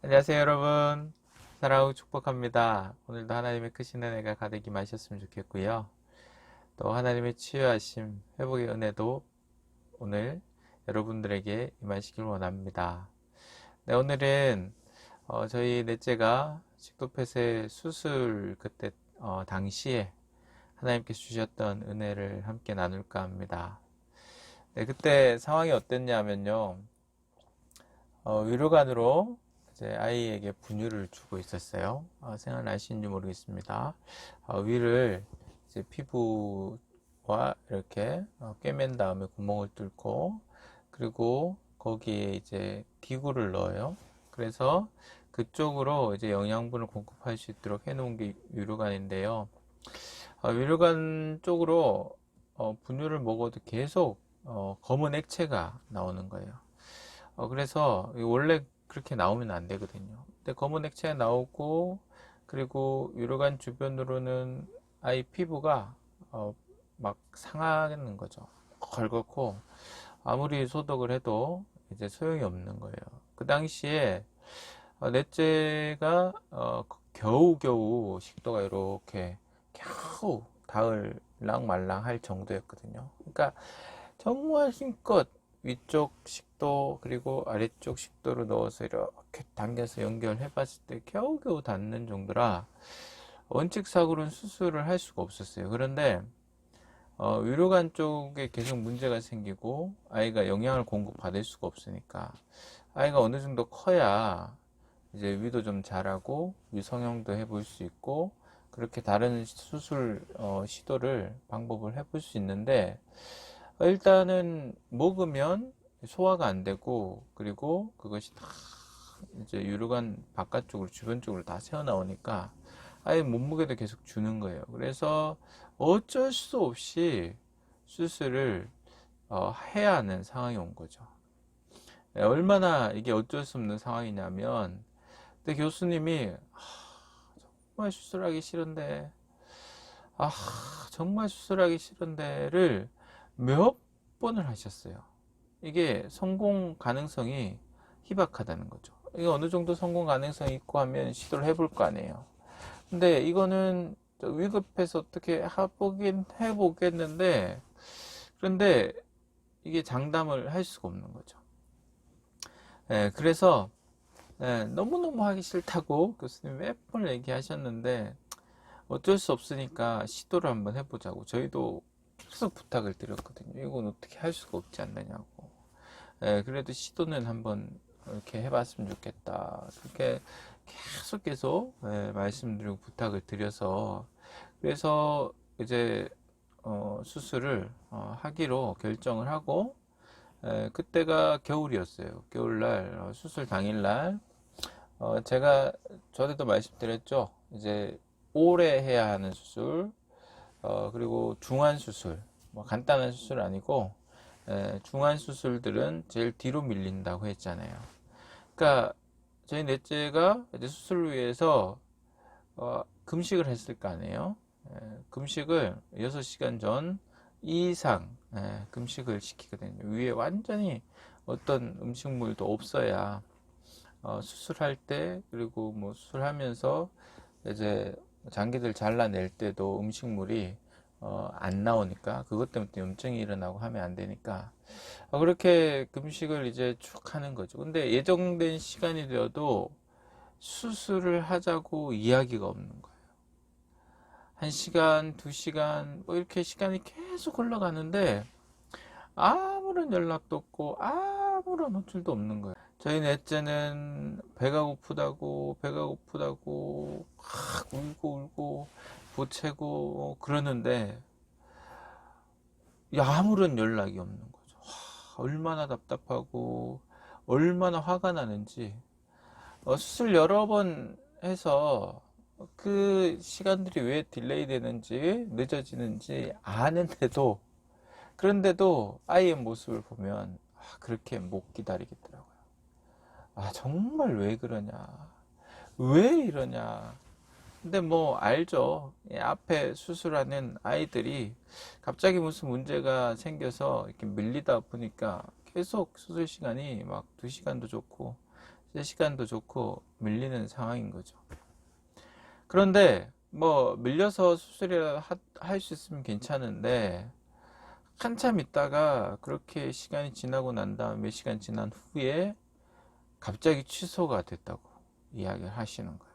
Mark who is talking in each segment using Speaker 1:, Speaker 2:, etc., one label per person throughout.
Speaker 1: 안녕하세요 여러분, 사랑하고 축복합니다. 오늘도 하나님의 크신 은혜가 가득 임하셨으면 좋겠고요, 또 하나님의 치유하심 회복의 은혜도 오늘 여러분들에게 임하시길 원합니다. 네, 오늘은 저희 넷째가 식도폐쇄 수술 그때 당시에 하나님께서 주셨던 은혜를 함께 나눌까 합니다. 네, 그때 상황이 어땠냐면요, 위로관으로 이제 아이에게 분유를 주고 있었어요. 생각나시는지 모르겠습니다. 위를 이제 피부와 이렇게 꿰맨 다음에 구멍을 뚫고, 그리고 거기에 이제 기구를 넣어요. 그래서 그쪽으로 이제 영양분을 공급할 수 있도록 해놓은 게 위로관인데요. 위로관 쪽으로 분유를 먹어도 계속 검은 액체가 나오는 거예요. 그래서 원래 그렇게 나오면 안 되거든요. 근데 검은 액체 나오고, 그리고 유로관 주변으로는 아이 피부가 막 상하는 거죠. 걸겋고 아무리 소독을 해도 이제 소용이 없는 거예요. 그 당시에 넷째가 겨우겨우 식도가 이렇게 겨우 닿을랑 말랑 할 정도였거든요. 그러니까 정말 힘껏 위쪽 식도 그리고 아래쪽 식도를 넣어서 이렇게 당겨서 연결해 봤을 때 겨우겨우 닿는 정도라 원칙상으로는 수술을 할 수가 없었어요. 그런데 위로관 쪽에 계속 문제가 생기고 아이가 영양을 공급받을 수가 없으니까, 아이가 어느 정도 커야 이제 위도 좀 자라고 위성형도 해볼 수 있고, 그렇게 다른 수술 시도를 방법을 해볼 수 있는데, 일단은 먹으면 소화가 안 되고, 그리고 그것이 다 이제 유루관 바깥쪽으로 주변 쪽으로 다 새어 나오니까 아예 몸무게도 계속 주는 거예요. 그래서 어쩔 수 없이 수술을 해야 하는 상황이 온 거죠. 얼마나 이게 어쩔 수 없는 상황이냐면, 근데 교수님이 정말 수술하기 싫은데, 아 정말 수술하기 싫은데를 몇 번을 하셨어요. 이게 성공 가능성이 희박하다는 거죠. 이게 어느 정도 성공 가능성이 있고 하면 시도를 해볼 거 아니에요. 근데 이거는 위급해서 어떻게 해보긴 해보겠는데, 그런데 이게 장담을 할 수가 없는 거죠. 그래서 너무너무 하기 싫다고 교수님 몇 번을 얘기하셨는데, 어쩔 수 없으니까 시도를 한번 해보자고 저희도 계속 부탁을 드렸거든요. 이건 어떻게 할 수가 없지 않느냐고. 그래도 시도는 한번 이렇게 해봤으면 좋겠다. 그렇게 계속 말씀드리고 부탁을 드려서, 그래서 이제 수술을 하기로 결정을 하고, 그때가 겨울이었어요. 겨울날 수술 당일날 제가 전에도 말씀드렸죠. 이제 오래 해야 하는 수술, 그리고 중한 수술, 뭐 간단한 수술 아니고 중한 수술들은 제일 뒤로 밀린다고 했잖아요. 그러니까 저희 넷째가 이제 수술을 위해서 금식을 했을 거 아니에요. 금식을 6시간 전 이상 금식을 시키거든요. 위에 완전히 어떤 음식물도 없어야 수술할 때, 그리고 뭐 수술하면서 이제 장기들 잘라낼 때도 음식물이 안 나오니까, 그것 때문에 또 염증이 일어나고 하면 안 되니까 그렇게 금식을 이제 쭉 하는 거죠. 근데 예정된 시간이 되어도 수술을 하자고 이야기가 없는 거예요. 1시간, 2시간 뭐 이렇게 시간이 계속 흘러가는데 아무런 연락도 없고 아무런 호출도 없는 거예요. 저희 넷째는 배가 고프다고 막 울고 보채고 그러는데 아무런 연락이 없는 거죠. 얼마나 답답하고 얼마나 화가 나는지. 수술 여러 번 해서 그 시간들이 왜 딜레이 되는지 늦어지는지 아는데도, 그런데도 아이의 모습을 보면 그렇게 못 기다리겠더라고요. 정말 왜 그러냐, 왜 이러냐. 근데 뭐 알죠. 앞에 수술하는 아이들이 갑자기 무슨 문제가 생겨서 이렇게 밀리다 보니까 계속 수술 시간이 막 2시간도 좋고 시간도 좋고 밀리는 상황인 거죠. 그런데 뭐 밀려서 수술이라 할 수 있으면 괜찮은데 한참 있다가 그렇게 시간이 지나고 난 다음 몇 시간 지난 후에 갑자기 취소가 됐다고 이야기를 하시는 거예요.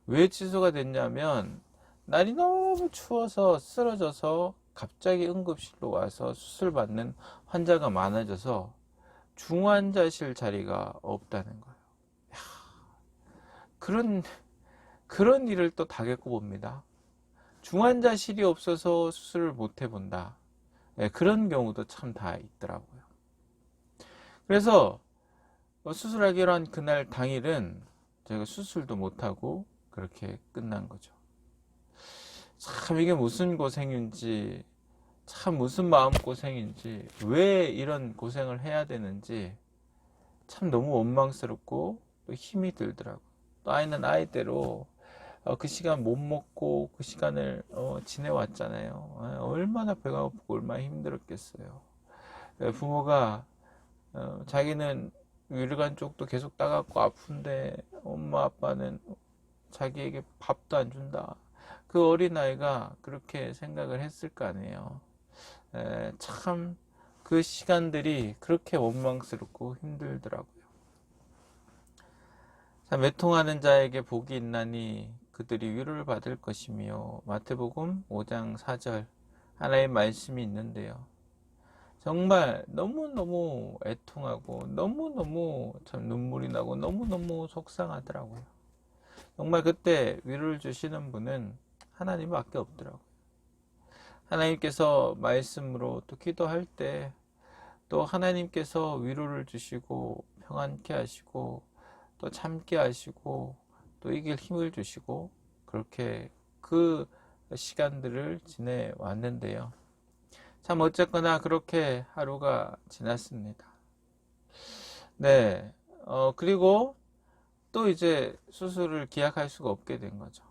Speaker 1: 왜 취소가 됐냐면 날이 너무 추워서 쓰러져서 갑자기 응급실로 와서 수술 받는 환자가 많아져서 중환자실 자리가 없다는 거예요. 그런 일을 또 다 겪어봅니다. 중환자실이 없어서 수술을 못 해본다. 그런 경우도 참 다 있더라고요. 그래서 수술하기로 한 그날 당일은 제가 수술도 못하고 그렇게 끝난 거죠. 참 이게 무슨 고생인지, 참 무슨 마음고생인지, 왜 이런 고생을 해야 되는지 참 너무 원망스럽고 또 힘이 들더라고요. 또 아이는 아이대로 그 시간 못 먹고 그 시간을 지내왔잖아요. 얼마나 배가 고프고 얼마나 힘들었겠어요. 부모가 자기는 위르간 쪽도 계속 따갑고 아픈데 엄마 아빠는 자기에게 밥도 안 준다. 그 어린아이가 그렇게 생각을 했을 거 아니에요. 참 그 시간들이 그렇게 원망스럽고 힘들더라고요. 자, 매통하는 자에게 복이 있나니 그들이 위로를 받을 것이며, 마태복음 5장 4절 하나의 말씀이 있는데요. 정말 너무너무 애통하고 너무너무 참 눈물이 나고 너무너무 속상하더라고요. 정말 그때 위로를 주시는 분은 하나님밖에 없더라고요. 하나님께서 말씀으로 또 기도할 때 또 하나님께서 위로를 주시고 평안케 하시고 또 참게 하시고 또 이길 힘을 주시고 그렇게 그 시간들을 지내왔는데요. 참 어쨌거나 그렇게 하루가 지났습니다. 네, 그리고 또 이제 수술을 기약할 수가 없게 된 거죠.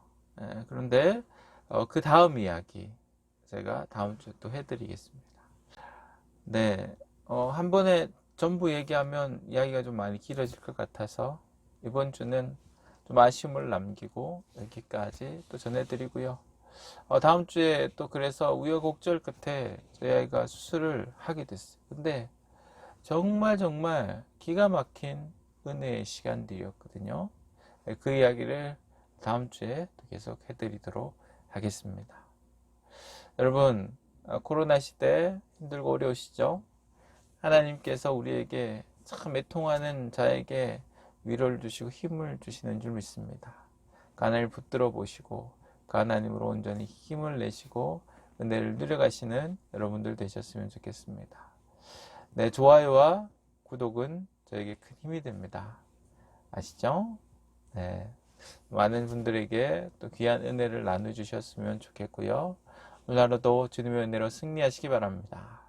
Speaker 1: 그런데 그 다음 이야기 제가 다음 주에 또 해드리겠습니다. 네, 한 번에 전부 얘기하면 이야기가 좀 많이 길어질 것 같아서 이번 주는 좀 아쉬움을 남기고 여기까지 또 전해드리고요. 다음 주에 또 그래서 우여곡절 끝에 저희 아이가 수술을 하게 됐어요. 근데 정말 정말 기가 막힌 은혜의 시간들이었거든요. 그 이야기를 다음 주에 계속 해드리도록 하겠습니다. 여러분, 코로나 시대 힘들고 어려우시죠? 하나님께서 우리에게 참 애통하는 자에게 위로를 주시고 힘을 주시는 줄 믿습니다. 그 하나님을 붙들어 보시고 그 하나님으로 온전히 힘을 내시고 은혜를 누려가시는 여러분들 되셨으면 좋겠습니다. 네, 좋아요와 구독은 저에게 큰 힘이 됩니다. 아시죠? 네, 많은 분들에게 또 귀한 은혜를 나눠주셨으면 좋겠고요. 오늘 하루도 주님의 은혜로 승리하시기 바랍니다.